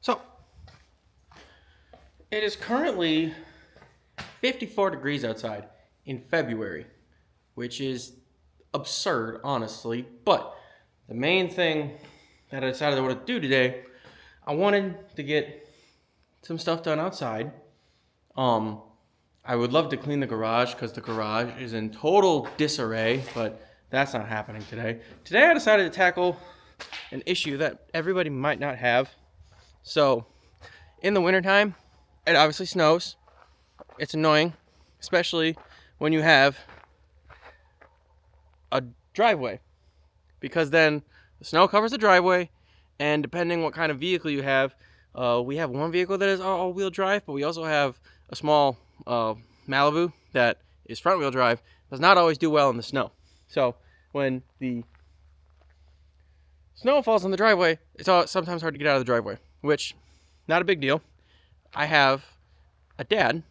So, it is currently 54 degrees outside in February, which is absurd, honestly. But the main thing that I decided I wanted to do today, I wanted to get some stuff done outside. I would love to clean the garage because the garage is in total disarray, but that's not happening today. Today I decided to tackle an issue that everybody might not have. So, in the wintertime, it obviously snows. It's annoying, especially when you have a driveway, because then the snow covers the driveway, and depending what kind of vehicle you have, we have one vehicle that is all-wheel drive, but we also have a small Malibu that is front-wheel drive. Does not always do well in the snow. So when the snow falls on the driveway, it's sometimes hard to get out of the driveway, which, not a big deal. I have a dad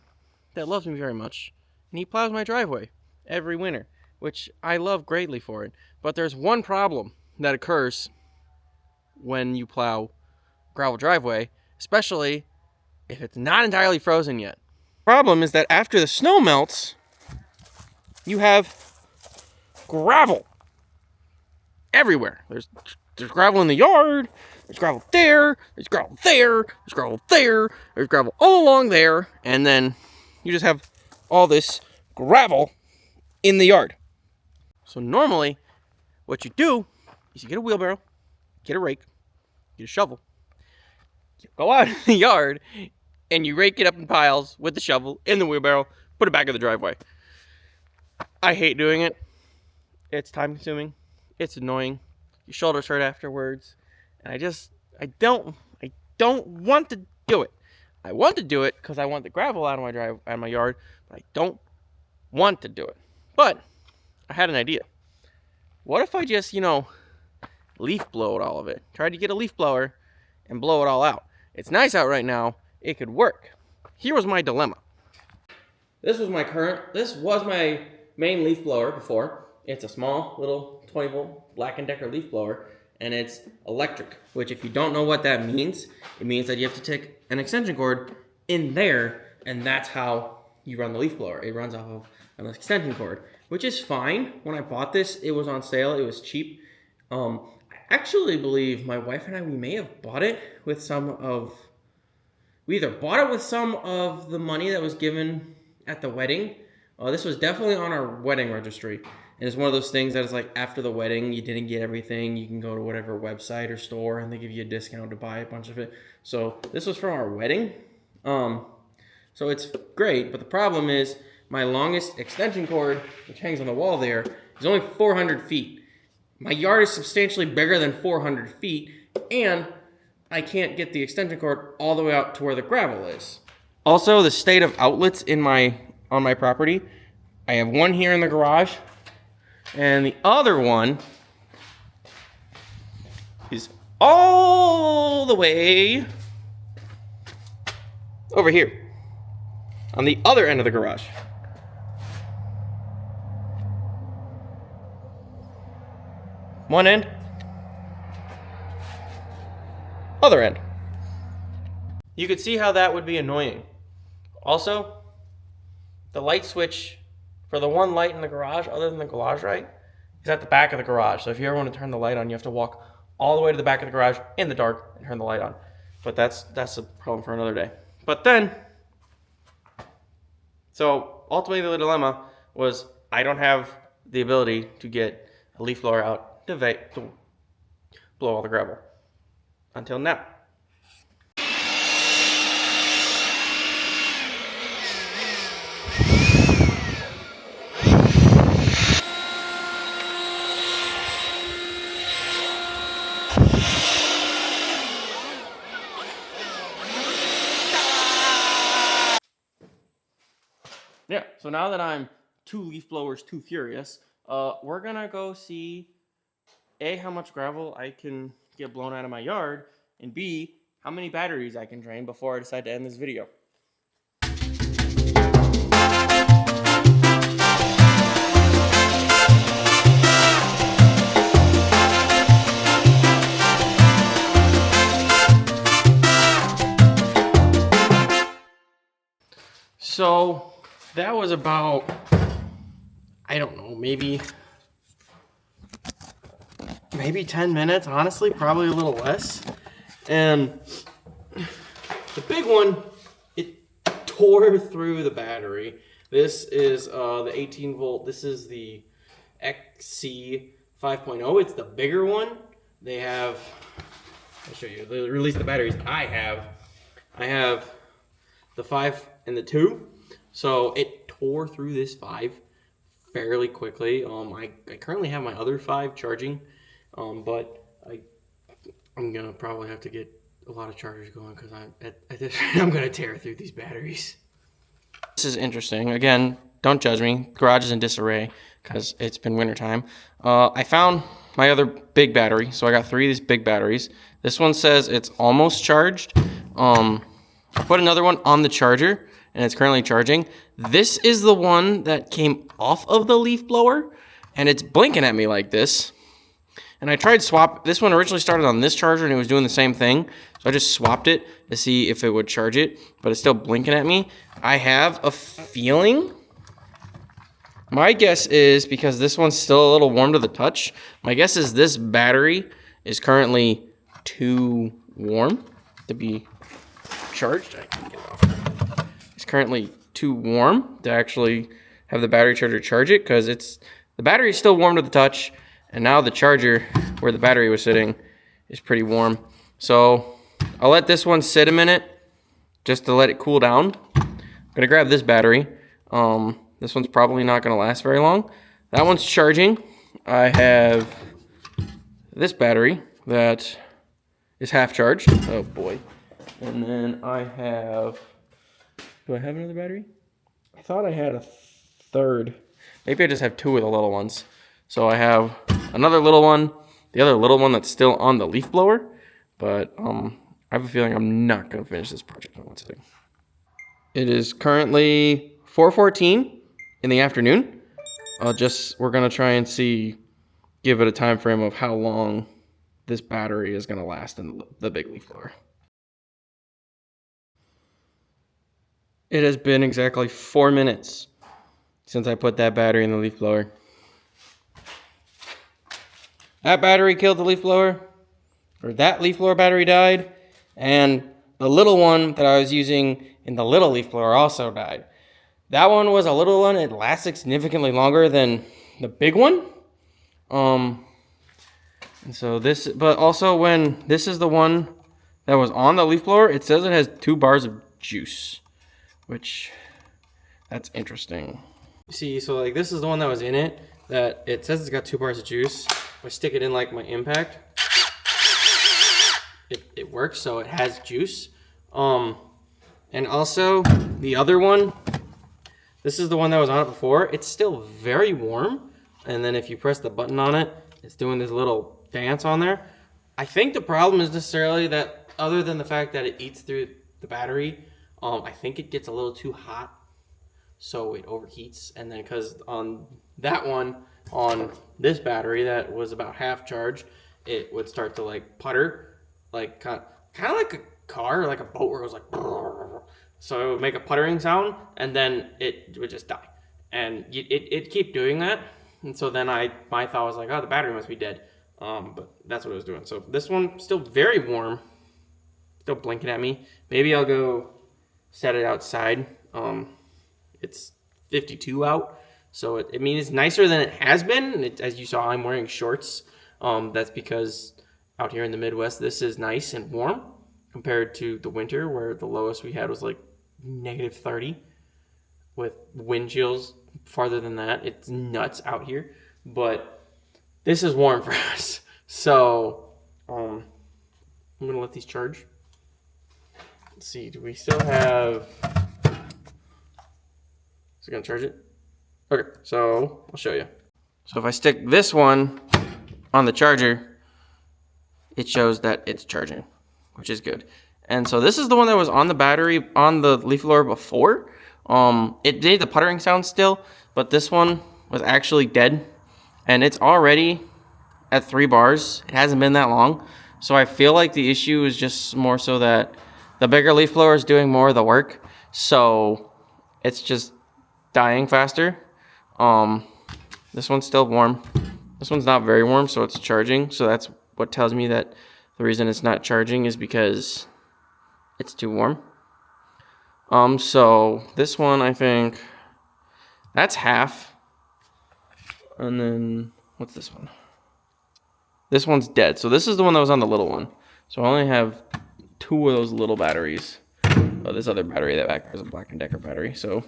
that loves me very much, and he plows my driveway every winter, which I love greatly for it. But there's one problem that occurs when you plow gravel driveway, especially if it's not entirely frozen yet. The problem is that after the snow melts, you have gravel everywhere. There's gravel in the yard, there's gravel there, there's gravel there, there's gravel there, there's gravel all along there, and then you just have all this gravel in the yard. So normally, what you do is you get a wheelbarrow, get a rake, get a shovel, you go out in the yard, and you rake it up in piles with the shovel in the wheelbarrow, put it back in the driveway. I hate doing it. It's time consuming. It's annoying. Your shoulders hurt afterwards. And I don't want to do it. I want to do it because I want the gravel out of my yard, but I don't want to do it. But I had an idea. What if I just, leaf blowed all of it? Tried to get a leaf blower and blow it all out. It's nice out right now. It could work. Here was my dilemma. This was my main leaf blower before. It's a small little 20-volt Black & Decker leaf blower, and it's electric, which if you don't know what that means, it means that you have to take an extension cord in there, and that's how you run the leaf blower. It runs off of an extension cord, which is fine. When I bought this, it was on sale. It was cheap. I actually believe my wife and I, we may have bought it with we either bought it with some of the money that was given at the wedding. This was definitely on our wedding registry. And it's one of those things that is like, after the wedding, you didn't get everything. You can go to whatever website or store, and they give you a discount to buy a bunch of it. So this was from our wedding. So it's great, but the problem is my longest extension cord, which hangs on the wall there, is only 400 feet. My yard is substantially bigger than 400 feet, and I can't get the extension cord all the way out to where the gravel is. Also, the state of outlets on my property, I have one here in the garage, and the other one is all the way over here on the other end of the garage. One end, other end. You could see how that would be annoying. Also, the light switch for the one light in the garage, other than the garage light, is at the back of the garage. So if you ever want to turn the light on, you have to walk all the way to the back of the garage in the dark and turn the light on. But that's a problem for another day. But then, so ultimately the dilemma was I don't have the ability to get a leaf blower out to blow all the gravel. Until now. Yeah, so now that I'm two leaf blowers too furious, we're gonna go see A, how much gravel I can get blown out of my yard, and B, how many batteries I can drain before I decide to end this video. So that was about, I don't know, maybe 10 minutes, honestly, probably a little less. And the big one, it tore through the battery. This is the 18 volt. This is the XC 5.0. It's the bigger one. They have, I'll show you. They released the batteries. I have the 5 and the 2. So it tore through this 5 fairly quickly. I currently have my other 5 charging, but I'm gonna probably have to get a lot of chargers going because at this rate I'm gonna tear through these batteries. This is interesting. Again, don't judge me. Garage is in disarray because it's been wintertime. I found my other big battery, so I got 3 of these big batteries. This one says it's almost charged. I put another one on the charger, and it's currently charging. This is the one that came off of the leaf blower, and it's blinking at me like this. And I tried swap. This one originally started on this charger, and it was doing the same thing. So I just swapped it to see if it would charge it, but it's still blinking at me. I have a feeling. My guess is, because this one's still a little warm to the touch, my guess is this battery is currently too warm to be charged. I can get it off. It's currently too warm to actually have the battery charger charge it, because the battery is still warm to the touch, and now the charger where the battery was sitting is pretty warm. So I'll let this one sit a minute just to let it cool down. I'm gonna grab this battery. This one's probably not gonna last very long. That one's charging. I have this battery that is half charged. Oh boy. And then I have, do I have another battery? I thought I had a third. Maybe I just have 2 of the little ones. So I have another little one, the other little one that's still on the leaf blower, but I have a feeling I'm not going to finish this project in one sitting. It is currently 4:14 in the afternoon. We're going to try and give it a time frame of how long this battery is going to last in the big leaf blower. It has been exactly 4 minutes since I put that battery in the leaf blower. That battery killed the leaf blower, or that leaf blower battery died, and the little one that I was using in the little leaf blower also died. That one was a little one. It lasted significantly longer than the big one. And so but also when this is the one that was on the leaf blower, it says it has 2 bars of juice, which that's interesting. See, so like this is the one that was in it, that it says it's got 2 bars of juice. If I stick it in like my impact, it works, so it has juice. And also the other one, this is the one that was on it before. It's still very warm, and then if you press the button on it, it's doing this little dance on there. I think the problem is necessarily that, other than the fact that it eats through the battery, I think it gets a little too hot, so it overheats. And then because on that one, on this battery that was about half charged, it would start to like putter, like kind of like a car or like a boat, where it was like, so it would make a puttering sound, and then it would just die. And it keep doing that. And so then my thought was like, oh, the battery must be dead. But that's what it was doing. So this one still very warm, still blinking at me. Maybe I'll go set it outside. It's 52 out, so it means it's nicer than it has been. As you saw, I'm wearing shorts. That's because out here in the Midwest, this is nice and warm compared to the winter, where the lowest we had was like -30 with wind chills farther than that. It's nuts out here, but this is warm for us. So I'm gonna let these charge. Let's see, do we still have, is it gonna charge it? Okay, so I'll show you. So if I stick this one on the charger, it shows that it's charging, which is good. And so this is the one that was on the battery on the leaf blower before. It did the puttering sound still, but this one was actually dead, and it's already at 3 bars. It hasn't been that long, so I feel like the issue is just more so that the bigger leaf blower is doing more of the work. So it's just dying faster. This one's still warm. This one's not very warm, so it's charging. So that's what tells me that the reason it's not charging is because it's too warm. So this one, I think that's half. And then what's this one? This one's dead. So this is the one that was on the little one. So I only have 2 of those little batteries. Oh, this other battery that back there is a Black & Decker battery. So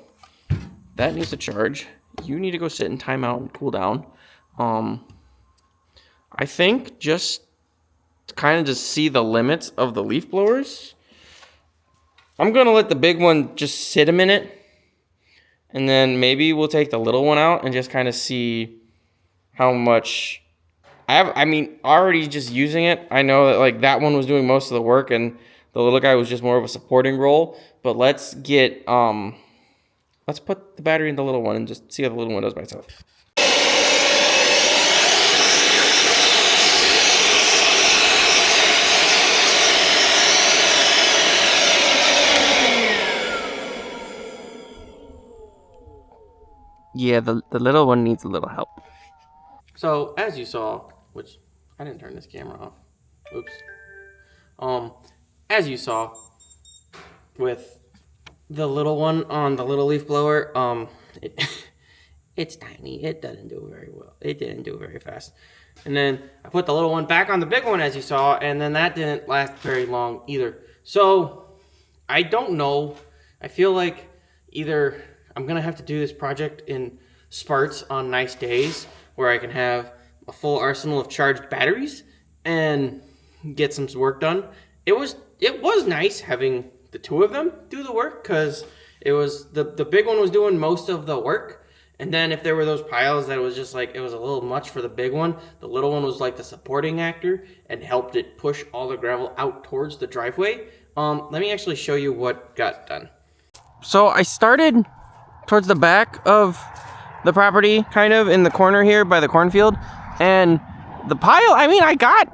that needs to charge. You need to go sit in timeout and cool down. I think just to kind of just see the limits of the leaf blowers, I'm going to let the big one just sit a minute. And then maybe we'll take the little one out and just kind of see how much I mean, already just using it, I know that like that one was doing most of the work and the little guy was just more of a supporting role. But let's get let's put the battery in the little one and just see how the little one does by itself. Yeah, the little one needs a little help. So, as you saw, which I didn't turn this camera off. Oops. As you saw with the little one on the little leaf blower, it's tiny. It doesn't do very well. It didn't do very fast. And then I put the little one back on the big one, as you saw, and then that didn't last very long either. So, I don't know. I feel like either I'm going to have to do this project in spurts on nice days where I can have a full arsenal of charged batteries and get some work done. It was nice having the 2 of them do the work, because it was the big one was doing most of the work, and then if there were those piles that was just like it was a little much for the big one, the little one was like the supporting actor and helped it push all the gravel out towards the driveway. Let me actually show you what got done. So I started towards the back of the property, kind of in the corner here by the cornfield, and the pile, I mean, I got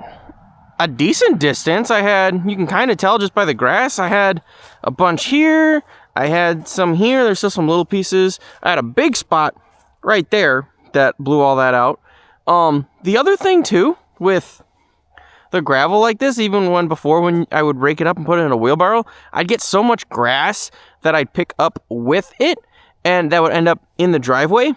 a decent distance. I had, you can kind of tell just by the grass, I had a bunch here, I had some here, there's still some little pieces. I had a big spot right there that blew all that out. The other thing too, with the gravel like this, even when I would rake it up and put it in a wheelbarrow, I'd get so much grass that I'd pick up with it, and that would end up in the driveway.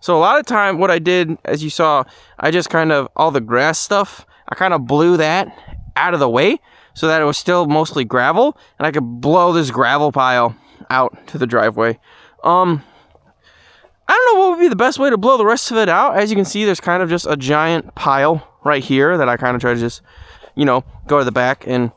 So a lot of time what I did, as you saw, I just kind of, all the grass stuff, I kind of blew that out of the way so that it was still mostly gravel, and I could blow this gravel pile out to the driveway. I don't know what would be the best way to blow the rest of it out. As you can see, there's kind of just a giant pile right here that I kind of try to just, go to the back and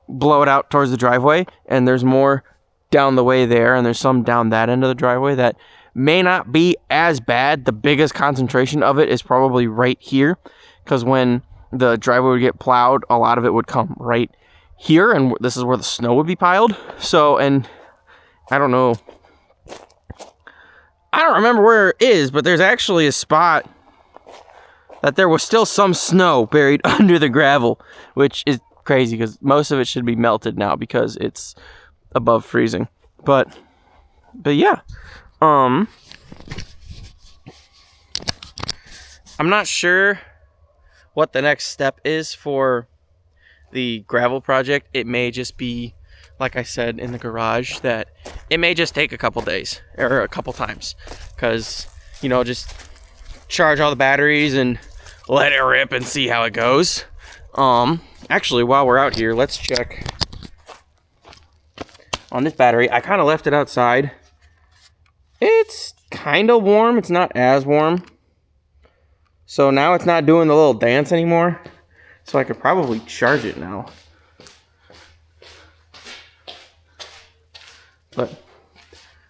blow it out towards the driveway. And there's more down the way there, and there's some down that end of the driveway that may not be as bad. The biggest concentration of it is probably right here, because when the driveway would get plowed, a lot of it would come right here, and this is where the snow would be piled. So, and I don't know, I don't remember where it is, but there's actually a spot that there was still some snow buried under the gravel, which is crazy because most of it should be melted now because it's above freezing. But yeah, I'm not sure what the next step is for the gravel project. It may just be, like I said in the garage, that it may just take a couple days or a couple times, because just charge all the batteries and let it rip and see how it goes. Actually, while we're out here, let's check on this battery. I kind of left it outside. It's kind of warm. It's not as warm. So now it's not doing the little dance anymore. So I could probably charge it now. But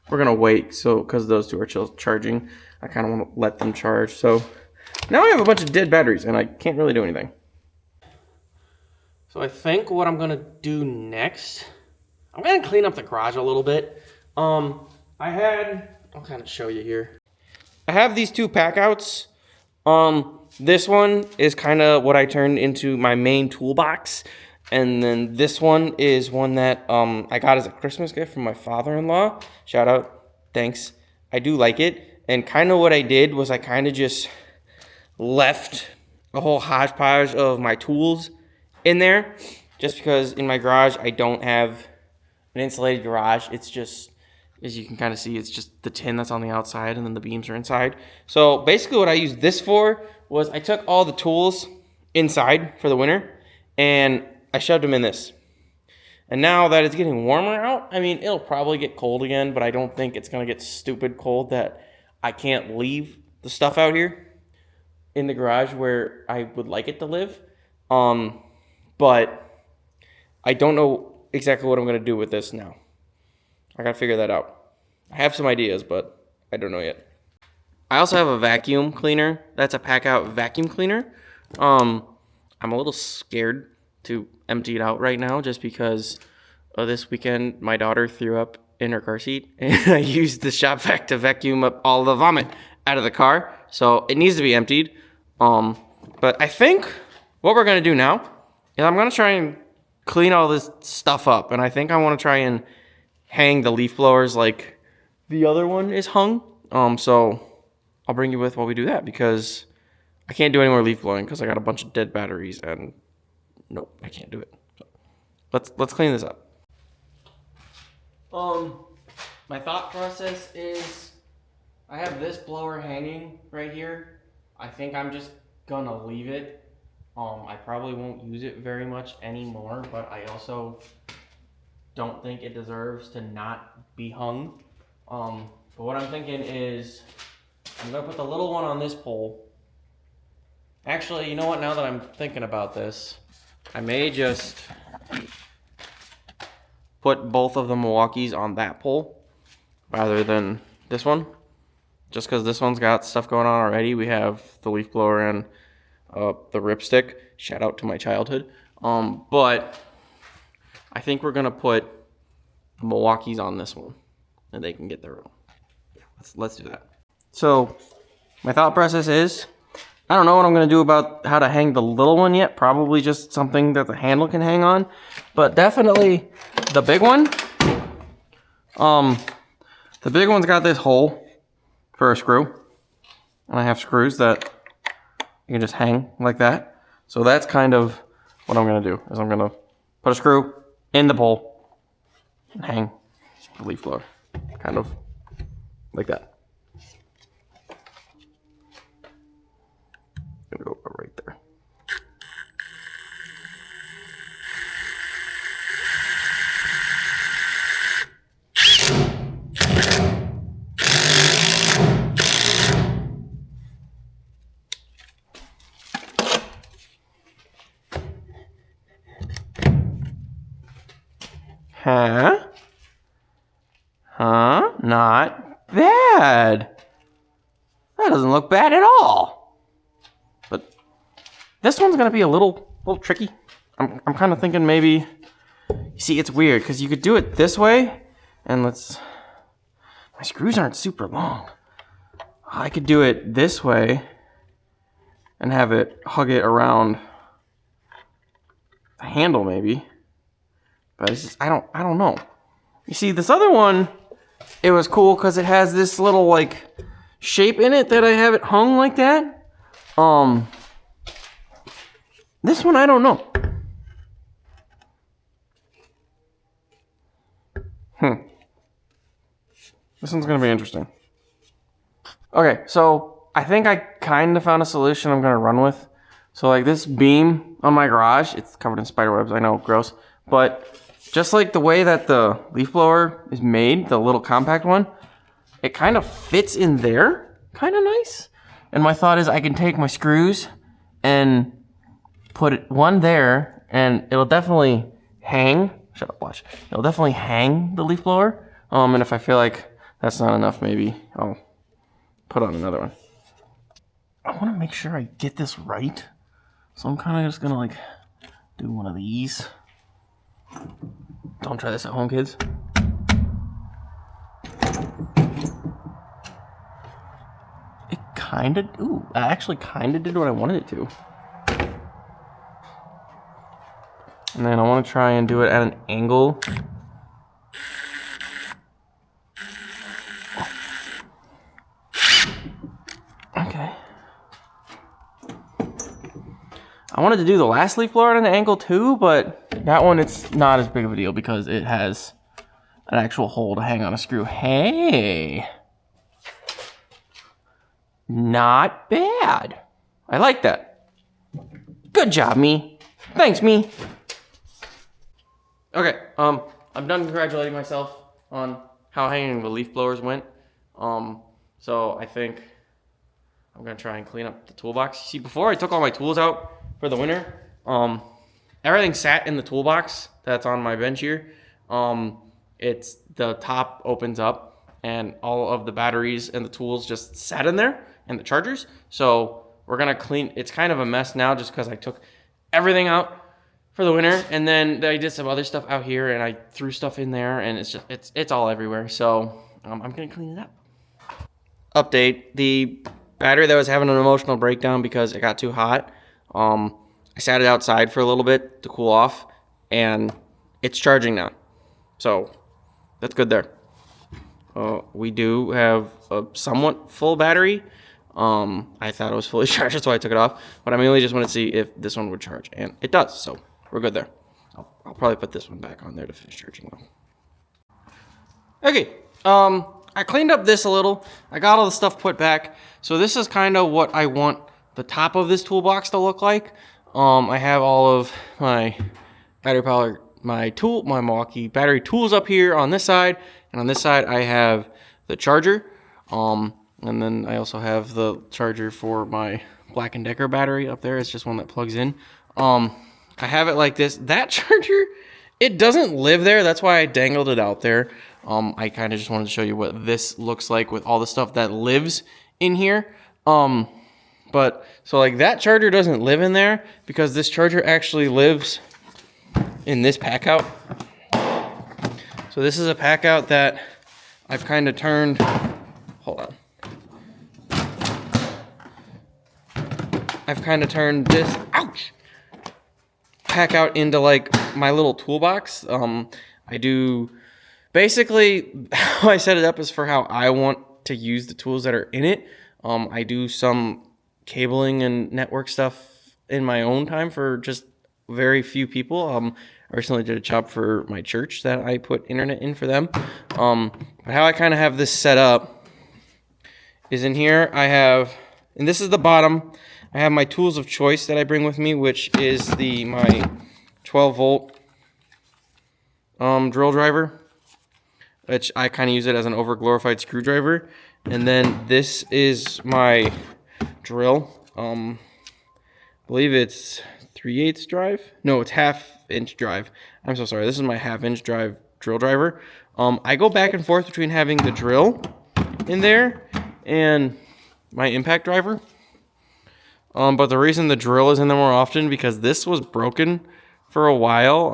we're going to wait, because those two are still charging. I kind of want to let them charge. So now I have a bunch of dead batteries, and I can't really do anything. So I think what I'm going to do next, I'm going to clean up the garage a little bit. I'll kind of show you here. I have these two pack outs. This one is kind of what I turned into my main toolbox. And then this one is one that I got as a Christmas gift from my father-in-law. Shout out, thanks. I do like it. And kind of what I did was I kind of just left a whole hodgepodge of my tools in there, just because in my garage I don't have an insulated garage. It's just, as you can kind of see, it's just the tin that's on the outside and then the beams are inside. So basically what I used this for was I took all the tools inside for the winter and I shoved them in this. And now that it's getting warmer out, I mean, it'll probably get cold again, but I don't think it's going to get stupid cold that I can't leave the stuff out here in the garage where I would like it to live. But I don't know exactly what I'm going to do with this now. I got to figure that out. I have some ideas, but I don't know yet. I also have a vacuum cleaner. That's a pack out vacuum cleaner. I'm a little scared to empty it out right now just because this weekend my daughter threw up in her car seat and I used the shop vac to vacuum up all the vomit out of the car. So it needs to be emptied. But I think what we're going to do now is I'm going to try and clean all this stuff up. And I think I want to try and hang the leaf blowers like the other one is hung. So I'll bring you with while we do that because I can't do any more leaf blowing because I got a bunch of dead batteries and nope, I can't do it. So let's clean this up. My thought process is I have this blower hanging right here. I think I'm just gonna leave it. I probably won't use it very much anymore, but I also don't think it deserves to not be hung. But what I'm thinking is I'm gonna put the little one on this pole. Actually, you know what, now that I'm thinking about this, I may just put both of the Milwaukees on that pole rather than this one. Just because this one's got stuff going on already. We have the leaf blower and the ripstick. Shout out to my childhood. But I think we're going to put the Milwaukees on this one. And they can get their own. Let's do that. So my thought process is, I don't know what I'm going to do about how to hang the little one yet. Probably just something that the handle can hang on. But definitely the big one. The big one's got this hole for a screw. And I have screws that you can just hang like that. So that's kind of what I'm going to do. Is I'm going to put a screw in the pole and hang the leaf blower. Kind of like that. Gonna go right there. Huh? Not bad. That doesn't look bad at all. But this one's gonna be a little tricky. I'm kind of thinking maybe. You see, it's weird because you could do it this way, and my screws aren't super long. I could do it this way and have it hug it around the handle maybe. But it's just I don't know. You see, this other one, it was cool because it has this little like shape in it that I have it hung like that. This one I don't know. This one's gonna be interesting. Okay, so I think I kind of found a solution I'm gonna run with. So like this beam on my garage, it's covered in spider webs, I know, gross. But just like the way that the leaf blower is made, the little compact one, it kind of fits in there, kind of nice. And my thought is I can take my screws and put one there, and it'll definitely hang. Shut up, watch. It'll definitely hang the leaf blower. And if I feel like that's not enough, maybe I'll put on another one. I want to make sure I get this right. So I'm kind of just gonna like do one of these. Don't try this at home, kids. It kind of, I actually kind of did what I wanted it to. And then I want to try and do it at an angle. Okay. I wanted to do the last leaf blower at an angle too, but that one, it's not as big of a deal because it has an actual hole to hang on a screw. Hey. Not bad. I like that. Good job, me. Thanks, me. Okay, I'm done congratulating myself on how hanging the leaf blowers went. So I think I'm gonna try and clean up the toolbox. See, before I took all my tools out for the winter, everything sat in the toolbox that's on my bench here. It's the top opens up and all of the batteries and the tools just sat in there and the chargers. So we're gonna clean. It's kind of a mess now just because I took everything out for the winter, and then I did some other stuff out here, and I threw stuff in there, and it's all everywhere. So I'm gonna clean it up. Update: the battery that was having an emotional breakdown because it got too hot. I sat it outside for a little bit to cool off, and it's charging now. So that's good there. We do have a somewhat full battery. I thought it was fully charged, that's why I took it off. But I mainly just wanted to see if this one would charge, and it does. So we're good there. I'll probably put this one back on there to finish charging though. Okay, I cleaned up this a little. I got all the stuff put back. So this is kind of what I want the top of this toolbox to look like. I have all of my battery power, my Milwaukee battery tools up here on this side, and on this side I have the charger. And then I also have the charger for my Black & Decker battery up there. It's just one that plugs in. I have it like this. That charger, it doesn't live there. That's why I dangled it out there. I kind of just wanted to show you what this looks like with all the stuff that lives in here. But so like that charger doesn't live in there because this charger actually lives in this pack out. So this is a pack out that I've kind of turned, hold on. I've kind of turned this, ouch, pack out into like my little toolbox. I do, basically how I set it up is for how I want to use the tools that are in it. I do some cabling and network stuff in my own time for just very few people. I recently did a job for my church that I put internet in for them. But how I kind of have this set up is in here I have, and this is the bottom, I have my tools of choice that I bring with me, which is my 12 volt drill driver, which I kind of use it as an over-glorified screwdriver. And then this is my drill. I believe it's 3/8 drive. No, it's 1/2 inch drive. I'm so sorry. This is my 1/2 inch drive drill driver. I go back and forth between having the drill in there and my impact driver. But the reason the drill is in there more often because this was broken for a while.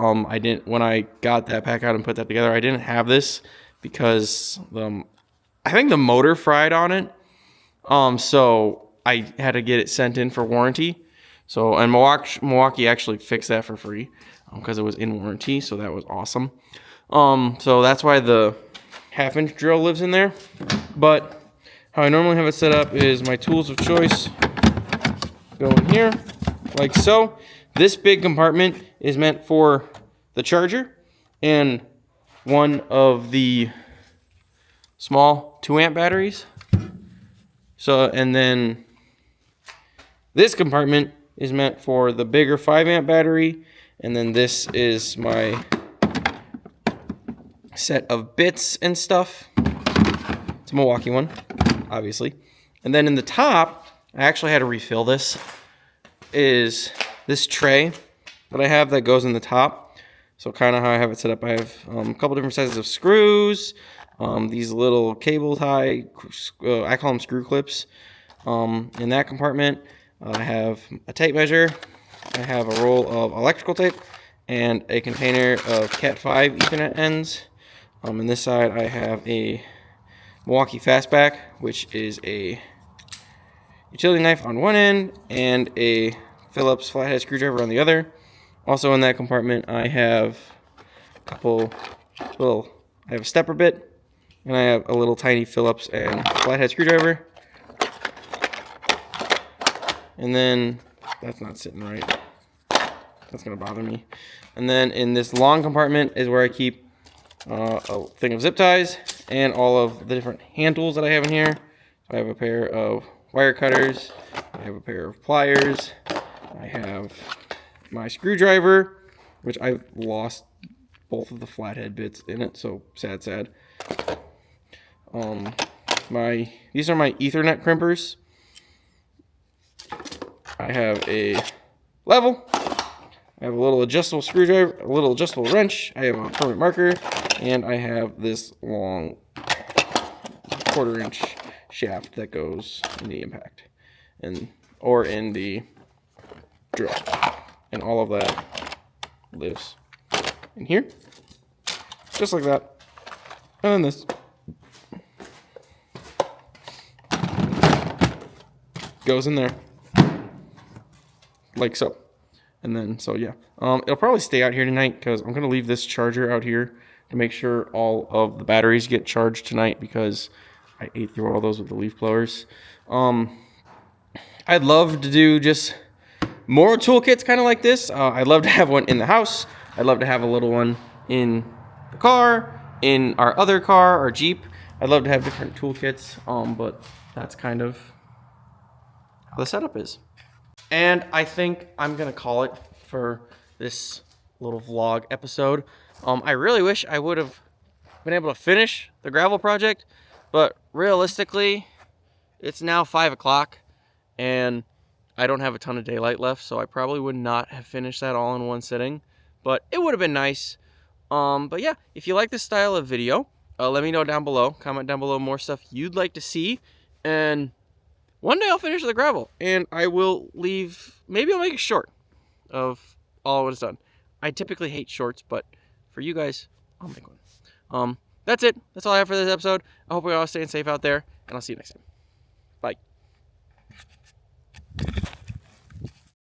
When I got that pack out and put that together, I didn't have this because I think the motor fried on it. So I had to get it sent in for warranty. So, and Milwaukee actually fixed that for free because it was in warranty. So that was awesome. So that's why the 1/2 inch drill lives in there. But how I normally have it set up is my tools of choice go in here like so. This big compartment is meant for the charger and one of the small 2 amp batteries. So, and then this compartment is meant for the bigger 5 amp battery, and then this is my set of bits and stuff. It's a Milwaukee one, obviously. And then in the top, I actually had to refill this, is this tray that I have that goes in the top. So kind of how I have it set up, I have a couple different sizes of screws, these little cable tie, I call them screw clips. In that compartment, I have a tape measure, I have a roll of electrical tape, and a container of Cat 5 Ethernet ends. On this side, I have a Milwaukee Fastback, which is a utility knife on one end and a Phillips flathead screwdriver on the other. Also in that compartment, I have a couple I have a stepper bit, and I have a little tiny Phillips and flathead screwdriver. And then, that's not sitting right. That's gonna bother me. And then in this long compartment is where I keep a thing of zip ties and all of the different hand tools that I have in here. So I have a pair of wire cutters, I have a pair of pliers, I have my screwdriver, which I've lost both of the flathead bits in it, so sad. These are my Ethernet crimpers. I have a level, I have a little adjustable screwdriver, a little adjustable wrench, I have a permanent marker, and I have this long 1/4 inch shaft that goes in the impact or in the drill. And all of that lives in here, just like that. And then this goes in there, like so. And then, so yeah, it'll probably stay out here tonight because I'm gonna leave this charger out here to make sure all of the batteries get charged tonight, because I ate through all those with the leaf blowers. I'd love to do just more toolkits kind of like this. I'd love to have one in the house. I'd love to have a little one in the car, in our other car, our Jeep. I'd love to have different toolkits, but that's kind of how the setup is. And I think I'm gonna call it for this little vlog episode. I really wish I would have been able to finish the gravel project, but realistically, it's now 5 o'clock and I don't have a ton of daylight left, so I probably would not have finished that all in one sitting, but it would have been nice. But yeah, if you like this style of video, let me know down below. Comment down below more stuff you'd like to see, and one day I'll finish the gravel, and I will leave, maybe I'll make a short of all when it's done. I typically hate shorts, but for you guys, I'll make one. That's it. That's all I have for this episode. I hope you're all staying safe out there, and I'll see you next time. Bye.